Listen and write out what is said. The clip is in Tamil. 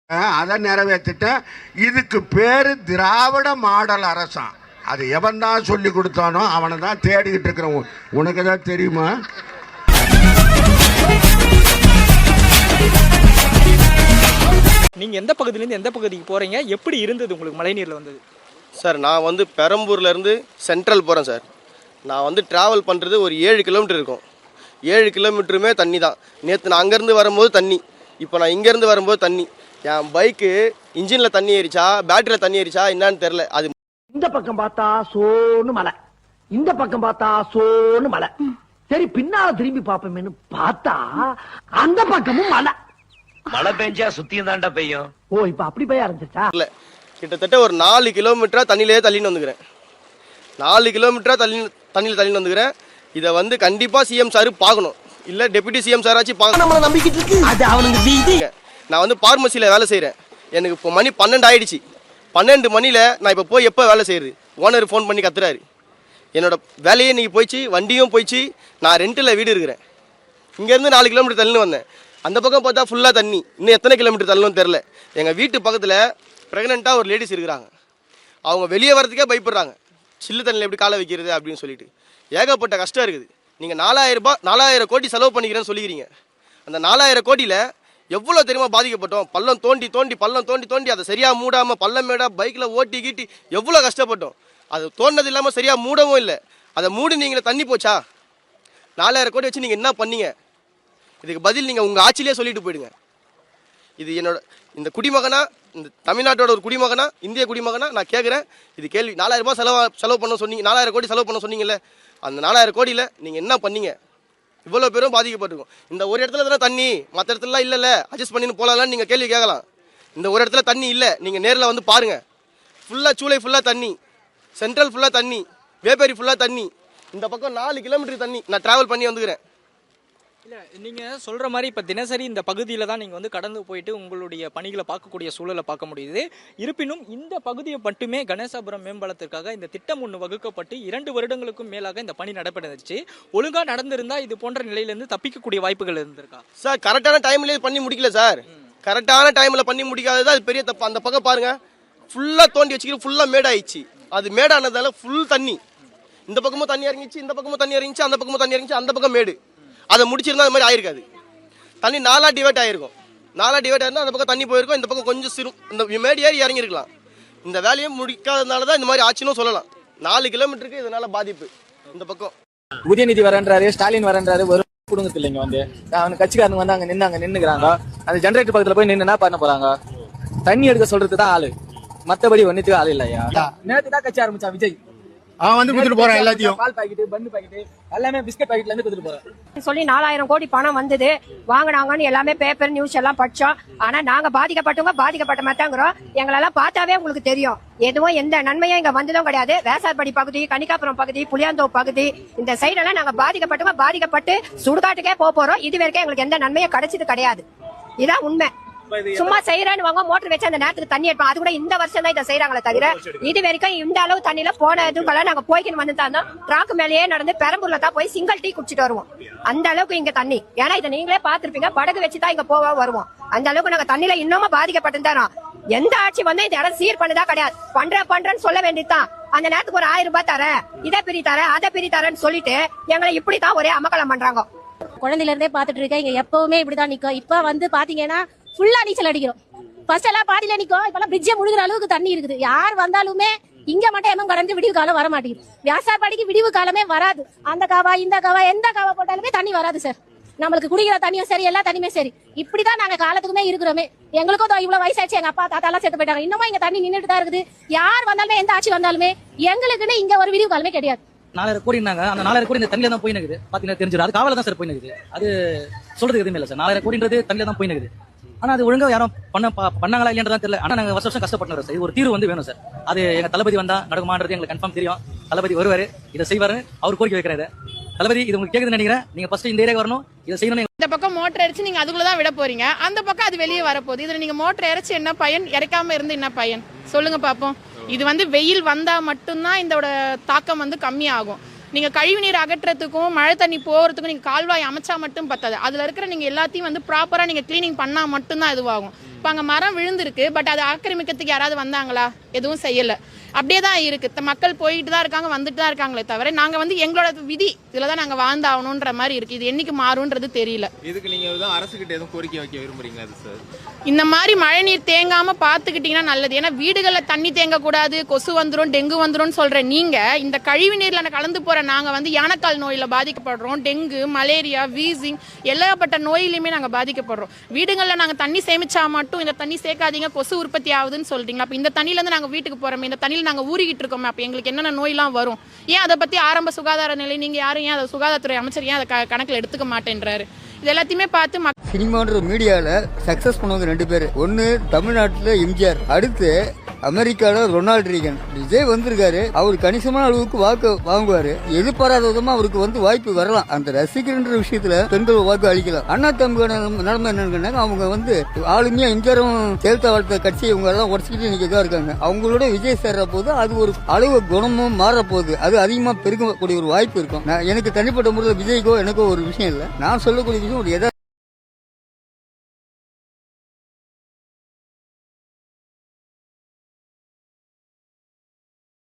அதை நிறைவேற்றிட்டேன். இதுக்கு பேரு திராவிட மாடல் அரசாம். அது எவன் தான் சொல்லி கொடுத்தானோ அவனை தான் தேடிக்கிட்டு இருக்கிறவன். உனக்கு தான் தெரியுமா? நீங்க எந்த பகுதியிலேருந்து எந்த பகுதிக்கு போறீங்க? எப்படி இருந்தது உங்களுக்கு மழைநீர்ல வந்தது? சார் நான் வந்து பெரம்பூர்லேருந்து சென்ட்ரல் போகிறேன் சார். நான் வந்து ட்ராவல் பண்ணுறது ஒரு 7 கிலோமீட்டர் இருக்கும். 7 கிலோமீட்டருமே தண்ணி தான். நேற்று நான் அங்கேருந்து வரும்போது தண்ணி, இப்போ நான் இங்கேருந்து வரும்போது தண்ணி. என் பைக்கு இன்ஜினில் தண்ணி ஏறிச்சா பேட்டரியில் தண்ணி ஏறிச்சா என்னன்னு தெரில. அது இந்த பக்கம் பார்த்தா சோன்னு மலை, இந்த பக்கம் பார்த்தா சோன்னு மலை. சரி பின்னால திரும்பி பாப்போமேன்னு பார்த்தா அந்த பக்கமும் மலை. மழை பெஞ்சா சுத்தியும் தாண்டா பெய்யும். ஓ இப்ப அப்படி பெய்ய ஆரம்பிச்சிருச்சா? இல்லை, கிட்டத்தட்ட ஒரு 4 கிலோமீட்டரா தண்ணியிலே தள்ளின்னு வந்துக்கிறேன். 4 கிலோமீட்டரா தண்ணியில் தள்ளின்னு வந்துக்கிறேன். இதை வந்து கண்டிப்பாக சிஎம் சார் பார்க்கணும், இல்லை டெபுட்டி சிஎம் சார் ஆச்சு பார்க்கணும். நம்மள நம்பிக்கிட்டு இருக்கு அது அவனுக்கு வீதி. நான் வந்து பார்மசியில் வேலை செய்கிறேன். எனக்கு இப்போ மணி 12 ஆயிடுச்சு. 12 மணியில் நான் இப்போ போய் எப்போ வேலை செய்யுது? ஓனர் ஃபோன் பண்ணி கத்துறாரு. என்னோட வேலையே இன்றைக்கி போயிடுச்சு, வண்டியும் போயிடுச்சு. நான் ரெண்டில் வீடு இருக்கிறேன். இங்கேருந்து 4 கிலோமீட்டர் தள்ளி வந்தேன். அந்த பக்கம் பார்த்தா ஃபுல்லாக தண்ணி. இன்னும் எத்தனை கிலோமீட்டர் தள்ளணும்னு தெரில. எங்கள் வீட்டு பக்கத்தில் ப்ரெக்னெண்ட்டாக ஒரு லேடிஸ் இருக்கிறாங்க. அவங்க வெளியே வரதுக்கே பயப்படுறாங்க. சில்லு தண்ணியில் எப்படி காலை வைக்கிறது அப்படின்னு சொல்லிட்டு ஏகப்பட்ட கஷ்டம் இருக்குது. நீங்கள் 4000 கோடி செலவு பண்ணிக்கிறேன்னு சொல்லிக்கிறீங்க. அந்த 4000 கோடியில் எவ்வளோ தெரியுமா பாதிக்கப்பட்டோம்? பள்ளம் தோண்டி தோண்டி அதை சரியாக மூடாமல் பள்ளம் மேடாக பைக்கில் ஓட்டி கீட்டி எவ்வளோ கஷ்டப்பட்டோம். அது தோண்டினது இல்லாமல் சரியாக மூடவும் இல்லை. அதை மூடி நீங்களே தண்ணி போச்சா? 4000 கோடி வச்சு நீங்கள் என்ன பண்ணீங்க? இதுக்கு பதில் நீங்கள் உங்கள் ஆட்சியிலே சொல்லிட்டு போயிடுங்க. இது என்னோட இந்த குடிமகனா, இந்த தமிழ்நாட்டோட ஒரு குடிமகனா, இந்திய குடிமகனா நான் கேட்குறேன். இது கேள்வி. 4000 ரூபாய் செலவு பண்ண சொன்னீங்க, 4000 கோடி செலவு பண்ண சொன்னீங்கல்ல, அந்த 4000 கோடியில் நீங்கள் என்ன பண்ணீங்க? இவ்வளோ பேரும் பாதிக்கப்பட்டிருக்கும். இந்த ஒரு இடத்துல தானே தண்ணி, மற்ற இடத்துலலாம் இல்லைல்ல, அட்ஜஸ்ட் பண்ணின்னு போகலான்னு நீங்கள் கேள்வி கேட்கலாம். இந்த ஒரு இடத்துல தண்ணி இல்லை, நீங்கள் நேரில் வந்து பாருங்கள். ஃபுல்லாக சூளை ஃபுல்லாக தண்ணி, சென்ட்ரல் ஃபுல்லாக தண்ணி, வேப்பேரி ஃபுல்லாக தண்ணி. இந்த பக்கம் 4 கிலோமீட்டர் தண்ணி. நான் ட்ராவல் பண்ணி வந்துக்கிறேன். இல்லை, நீங்கள் சொல்கிற மாதிரி இப்போ தினசரி இந்த பகுதியில் தான் நீங்கள் வந்து கடந்து போயிட்டு உங்களுடைய பணிகளை பார்க்கக்கூடிய சூழலை பார்க்க முடியுது. இருப்பினும் இந்த பகுதியை மட்டுமே கணேசபுரம் மேம்பாலத்திற்காக இந்த திட்டம் ஒன்று வகுக்கப்பட்டு 2 வருடங்களுக்கும் மேலாக இந்த பணி நடைபெறுச்சு. ஒழுங்காக நடந்திருந்தால் இது போன்ற நிலையிலேருந்து தப்பிக்கக்கூடிய வாய்ப்புகள் இருந்திருக்கா? சார் கரெக்டான டைம்லேயே பண்ணி முடிக்கல சார். கரெக்டான டைமில் பண்ணி முடிக்காதது அது பெரிய தப்பு. அந்த பக்கம் பாருங்கள், ஃபுல்லாக தோண்டி வச்சுக்கிட்டு ஃபுல்லாக மேடாயிடுச்சு. அது மேடானதால ஃபுல் தண்ணி. இந்த பக்கமும் தண்ணி இறங்கிச்சு, இந்த பக்கமும் தண்ணி இறங்கிச்சு, அந்த பக்கமும் தண்ணி இறங்கிச்சு, அந்த பக்கம் மேடு. அதை முடிச்சிருந்தா அது மாதிரி ஆயிருக்காது. தண்ணி 4 டிவைட் ஆயிருக்கும். 4 டிவைட் ஆயிருந்தா அந்த பக்கம் தண்ணி போயிருக்கும், இந்த பக்கம் கொஞ்சம் இந்த மேடு ஏறி இறங்கிருக்கலாம். இந்த வேலையை முடிக்காததுனால தான் இந்த மாதிரி ஆச்சுன்னு சொல்லலாம். 4 கிலோமீட்டருக்கு இதனால பாதிப்பு. இந்த பக்கம் உதயநிதி வரன்றாரு, ஸ்டாலின் வரன்றாரு, வரும் குடும்பத்தில் இல்லைங்க வந்து அவனு கட்சிக்காரங்க வந்து அங்க நின்னுக்கிறாங்க. அந்த ஜெனரேட்டர் பக்கத்துல போய் நின்று என்ன பண்ண போறாங்க? தண்ணி எடுக்க சொல்றதுக்கு தான் ஆளு, மத்தபடி ஒன்னுத்துக்கு ஆள் இல்லையா? நேற்று தான் கட்சி ஆரம்பிச்சான் விஜய். அவன் வந்து கொடுத்துட்டு போறான் எல்லாத்தையும். பால் பாக்கெட், பன்னு பாக்கெட் எல்லாமே பிஸ்கட் பாக்கெட்ல இருந்து கொடுத்துட்டு போறான் சொல்லி 4000 கோடி பணம் வந்தது, வாங்கினாங்கன்னு எல்லாமே பேப்பர் நியூஸ் எல்லாம் படிச்சோம். ஆனா நாங்க பாதிக்கப்பட்டவங்க பாதிக்கப்பட்ட மாட்டாங்கிறோம். எங்களெல்லாம் பார்த்தாவே உங்களுக்கு தெரியும், எதுவும் எந்த நன்மையும் இங்க வந்ததும் கிடையாது. வேசார்படி பகுதி, கனிக்காப்புறம் பகுதி, புளியாந்தோப்பு பகுதி, இந்த சைடெல்லாம் நாங்க பாதிக்கப்பட்டவங்க பாதிக்கப்பட்டு சுடுகாட்டுக்கே போறோம். இது வரைக்கும் எங்களுக்கு எந்த நன்மையும் கிடைச்சது கிடையாது. இதான் உண்மை. சும்மா செய்யறேன்னு வாங்க மோட்டர் வச்சு அந்த நேரத்துக்கு தண்ணி எடுப்போம். அது கூட இந்த வருஷம் தான் இதை செய்யறாங்களே தவிர இது வரைக்கும் இந்த அளவு தண்ணியில போன இதுக்கெல்லாம் நாங்க போய்க்கின்னு வந்து தான் டிராக்கு மேலேயே நடந்து பெரம்பூர்ல தான் போய் சிங்கிள் டீ குடிச்சிட்டு வருவோம். அந்த அளவுக்கு இங்க தண்ணி. ஏன்னா இதை நீங்களே பாத்துருப்பீங்க, படகு வச்சுதான் இங்க போக வருவோம். அந்த அளவுக்கு நாங்க தண்ணியில இன்னமும் பாதிக்கப்பட்டிருந்தோம். எந்த ஆட்சி வந்து இந்த இடம் சீர் பண்ணதா கிடையாது. பண்றேன்னு சொல்ல வேண்டியதுதான். அந்த நேரத்துக்கு ஒரு 1000 ரூபாய் தரேன், இதை பிரி தரேன், அதை பிரி தரேன்னு சொல்லிட்டு எங்களை இப்படித்தான் ஒரே அமக்கலம் பண்றாங்க. குழந்தையில இருந்தே பாத்துட்டு இருக்கேன், இங்க எப்பவுமே இப்படிதான் நிக்கும். இப்ப வந்து பாத்தீங்கன்னா ஃபுல்லா நீச்சல் அடிக்கிறோம். ஃபர்ஸ்ட் எல்லாம் பாதியில நிக்கும், இப்பெல்லாம் பிரிட்ஜே முழுகிற அளவுக்கு தண்ணி இருக்குது. யார் வந்தாலுமே இங்க மட்டும் எம்எம் கடந்து விடிவு காலம் வர மாட்டேங்குது. வியாசார்பாடிக்கு விடிவு காலமே வராது. அந்த காவா இந்த காவா எந்த காவா போட்டாலுமே தண்ணி வராது சார். நம்மளுக்கு குடிக்கிற தண்ணியும் சரி, எல்லா தண்ணியுமே சரி. இப்படிதான் நாங்க காலத்துக்குமே இருக்கிறோமே. எங்களுக்கும் இவ்வளவு வயசாச்சு, எங்க அப்பா தாத்தா எல்லாம் செத்து போயிட்டாங்க. இன்னமும் இங்க தண்ணி நின்றுட்டு தான் இருக்குது. யார் வந்தாலுமே எந்த ஆட்சி வந்தாலுமே எங்களுக்குன்னு இங்க ஒரு விடிவு காலமே கிடையாது. 4000 கோடி இருந்தாங்க. அந்த 4000 கோடி இந்த தண்ணியில தான் போய் நிக்குது. பாத்தீங்கன்னா தெரிஞ்சிடும். அது காவல தான் சார் போய் நிக்குது. அது சொல்றதுக்கு எதுவுமே இல்லை சார். 4000 கோடின்றது தண்ணியில தான் போய் நிக்குது. ஆனா அது ஒழுங்கா யாரும் பண்ணாங்களா இல்லைன்றதான் தெரியல. ஆனா நாங்க வருஷம் கஷ்டப்பட்டு சார். இது ஒரு தீர்வு வந்து வேணும் சார். அது எங்க தளபதி வந்தா நடக்குமான்றது எங்களுக்கு கன்ஃபார்ம் தெரியும். தளபதி வருவாரு, இதை செய்வாரு, அவர் கோரிக்கை வைக்கிறாரு. தளபதி இது உங்களுக்கு கேக்குதுன்னு நினைக்கிறேன். நீங்க ஃபர்ஸ்ட் இந்த ஏரியா வரணும், இதை செய்யணும். இந்த பக்கம் மோட்டர் அடிச்சு நீங்க அதுக்குள்ளதான் விட போறீங்க, அந்த பக்கம் அது வெளியே வரப்போகுது. இதுல நீங்க மோட்டர் இறைச்சி என்ன பயன், இறைக்காம இருந்து என்ன பயன் சொல்லுங்க பாப்போம். இது வந்து வெயில் வந்தா மட்டும்தான் இதோட தாக்கம் வந்து கம்மியாகும். நீங்க கழிவுநீர் அகற்றத்துக்கும் மழை தண்ணி போறதுக்கும் நீங்க கால்வாய் அமைச்சா மட்டும் பத்தாது. அதுல இருக்கிற நீங்க எல்லாத்தையும் வந்து ப்ராப்பரா நீங்க கிளீனிங் பண்ணா மட்டும்தான் இதுவாகும். இப்போ அங்கே மரம் விழுந்திருக்கு, பட் அதை ஆக்கிரமிக்கிறதுக்கு யாராவது வந்தாங்களா? எதுவும் செய்யலை. அப்படியே தான் இருக்கு. மக்கள் போயிட்டு தான் இருக்காங்க, வந்துட்டு தான் இருக்காங்களே தவிர நாங்கள் வந்து எங்களோட விதி இதில் தான் நாங்கள் வாழ்ந்தாகணுன்ற மாதிரி இருக்கு. இது என்னைக்கு மாறும்ன்றது தெரியல. இதுக்கு நீங்கள் அரசுகிட்ட எதுவும் கோரிக்கை வைக்க விரும்புறீங்களா சார்? இந்த மாதிரி மழை நீர் தேங்காமல் பார்த்துக்கிட்டிங்கன்னா நல்லது. ஏன்னா வீடுகளில் தண்ணி தேங்கக்கூடாது, கொசு வந்துடும், டெங்கு வந்துடும் சொல்கிற நீங்கள் இந்த கழிவு நீரில் கலந்து போகிற நாங்கள் வந்து யானைக்கால் நோயில் பாதிக்கப்படுறோம். டெங்கு, மலேரியா, வீசிங் எல்லாப்பட்ட நோயிலையுமே நாங்கள் பாதிக்கப்படுறோம். வீடுகளில் நாங்கள் தண்ணி சேமிச்சா மட்டும் இந்த தண்ணி சேர்க்காதீங்க, கொசு உற்பத்தி ஆகுதுன்னு சொல்கிறீங்களா? அப்போ இந்த தண்ணியிலேருந்து நாங்கள் வீட்டுக்கு போகிறோமே, இந்த தண்ணியில் நாங்கள் ஊறிக்கிட்டு இருக்கோமே, அப்போ எங்களுக்கு என்னென்ன நோயெல்லாம் வரும்? ஏன் அதை பற்றி ஆரம்ப சுகாதார நிலை நீங்கள் யாரும் ஏன் அதை சுகாதாரத்துறை அமைச்சர் ஏன் அதை கணக்கில் எடுத்துக்க மாட்டேன்றாரு? இது எல்லாத்தையுமே பார்த்து சினிமான்ற மீடியாவில் சக்ஸஸ் பண்ணவங்க 2 பேர். ஒன்று தமிழ்நாட்டில் எம்ஜிஆர், அடுத்து அமெரிக்காவில் ரொனால்டு ரீகன். விஜய் வந்திருக்காரு, அவர் கணிசமான அளவுக்கு வாக்கு வாங்குவாரு. எதிர்பாராத விதமா அவருக்கு வந்து வாய்ப்பு வரலாம். அந்த ரசிகர்ன்ற விஷயத்துல பெண்கள் வாக்கு அளிக்கலாம். அண்ணா தமிழ் நிலைமை என்னன்னு அவங்க வந்து ஆளுமையா எம்ஜிஆரும் ஜெயலலிதா வளர்த்த கட்சி இவங்க எல்லாம் உடச்சிக்கிட்டு இன்னைக்கு தான் இருக்காங்க. அவங்களோட விஜய் சேர்ற போது அது ஒரு அளவு குணமும் மாற போகுது. அது அதிகமா பெருகக்கூடிய ஒரு வாய்ப்பு இருக்கும். எனக்கு தனிப்பட்ட முறையில் விஜய்க்கோ எனக்கோ ஒரு விஷயம் இல்லை. நான் சொல்லக்கூடிய விஷயம் ஒரு